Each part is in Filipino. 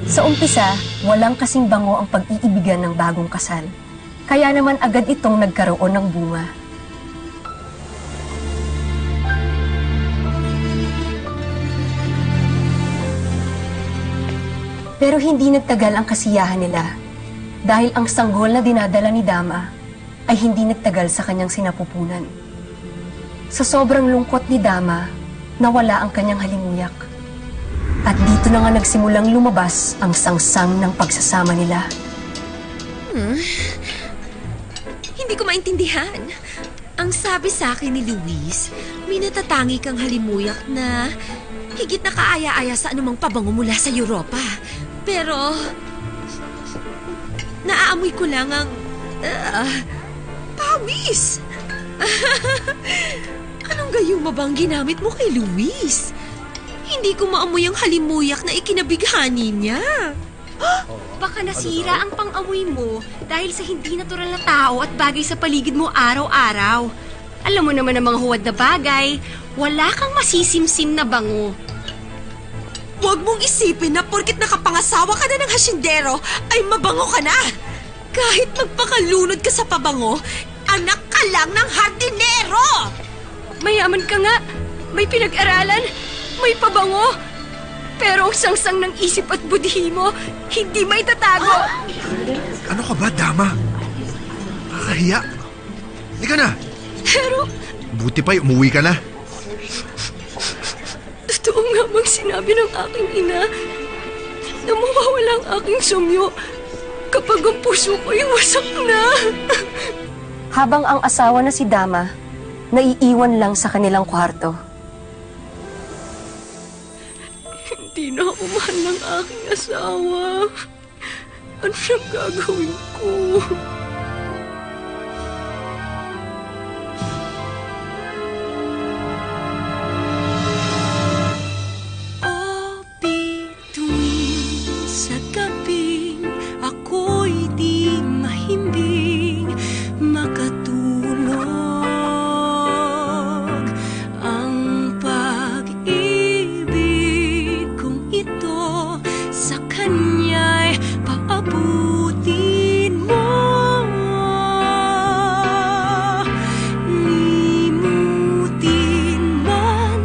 Sa umpisa, walang kasing bango ang pag-iibigan ng bagong kasal. Kaya naman agad itong nagkaroon ng bunga. Pero hindi nagtagal ang kasiyahan nila dahil ang sanggol na dinadala ni Dama ay hindi nagtagal sa kanyang sinapupunan. Sa sobrang lungkot ni Dama, nawala ang kanyang halimuyak. At dito na nga nagsimulang lumabas ang sangsang ng pagsasama nila. Hindi ko maintindihan. Ang sabi sa akin ni Luis, may natatangi kang halimuyak na higit na kaaya-aya sa anumang pabango mula sa Europa. Pero naaamoy ko lang ang pawis. Anong gayuma bang ginamit mo kay Luis? Hindi ko maamoy ang halimuyak na ikinabighani niya. Baka nasira ang pang-amoy mo dahil sa hindi natural na tao at bagay sa paligid mo araw-araw. Alam mo naman ang mga huwad na bagay, wala kang masisimsim na bango. Huwag mong isipin na porkit nakapangasawa ka na ng hasyendero ay mabango ka na. Kahit magpakalunod ka sa pabango, anak ka lang ng hardinero. Mayaman ka nga, may pinag-aralan, may pabango. Pero ang sangsang ng isip at budhi mo, hindi may tatago. Ano ka ba, Dama? Kakahiya. Halika na. Pero Buti pa'y umuwi ka na. totoo nga bang sinabi ng aking ina na mawawala ang aking sumyo kapag ang puso ko'y wasak na? Habang ang asawa na si Dama, naiiwan lang sa kanilang kwarto. Hindi na ako mahal ng aking asawa. Ano siyang gagawin ko? O bituin sa gabing ako'y di mahimbing makatulog. Ang pag-ibig kong ito sa kanya'y paabutin mo. Limutin man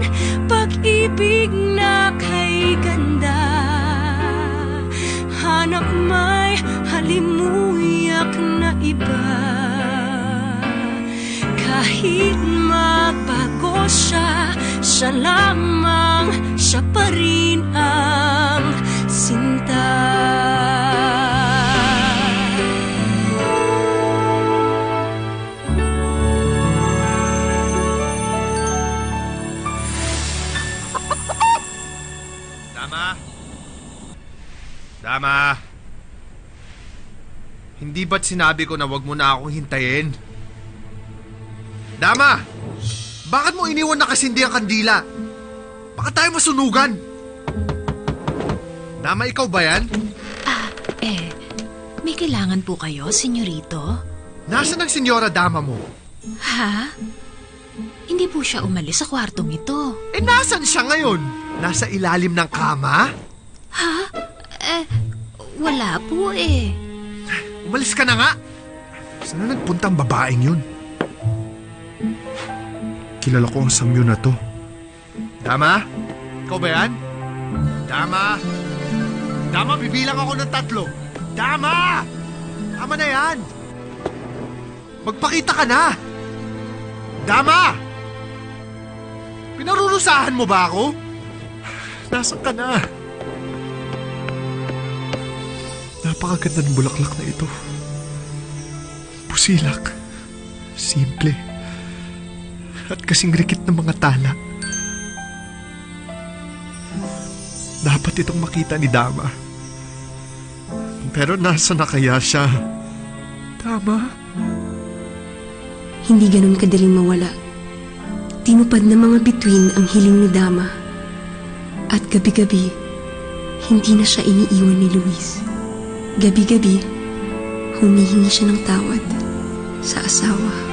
pag-ibig na kay ganda, hanap may halimuyak na iba. Kahit magbago siya, siya lamang, siya pa rin ang sinta. Dama? Dama? Hindi ba't sinabi ko na wag mo na akong hintayin? Dama! Bakit mo iniwan na kasindi ang kandila? Baka tayo masunugan. Dama, ikaw ba yan? May kailangan po kayo, senyorito? Nasaan ang senyora Dama mo? Ha? Hindi po siya umalis sa kwartong ito. Nasaan siya ngayon? Nasa ilalim ng kama? Ha? Wala po eh. Umalis ka na nga! Saan na nagpunta ang babaeng yun? Kilala ko ang samyo na to. Dama? Ikaw ba yan? Dama? Dama, bibilang ako ng 3. Dama! Tama na yan! Magpakita ka na! Dama! Pinarurusahan mo ba ako? Nasaan ka na? Napakaganda ng bulaklak na ito. Pusilak. Simple. At kasing rikit ng mga tala. Dapat itong makita ni Dama. Pero nasa na kaya siya? Dama? Hindi ganun kadaling mawala. Tinupad ng mga bituin ang hiling ni Dama. At gabi-gabi, hindi na siya iniiwan ni Luis. Gabi-gabi, humihingi siya ng tawad sa asawa.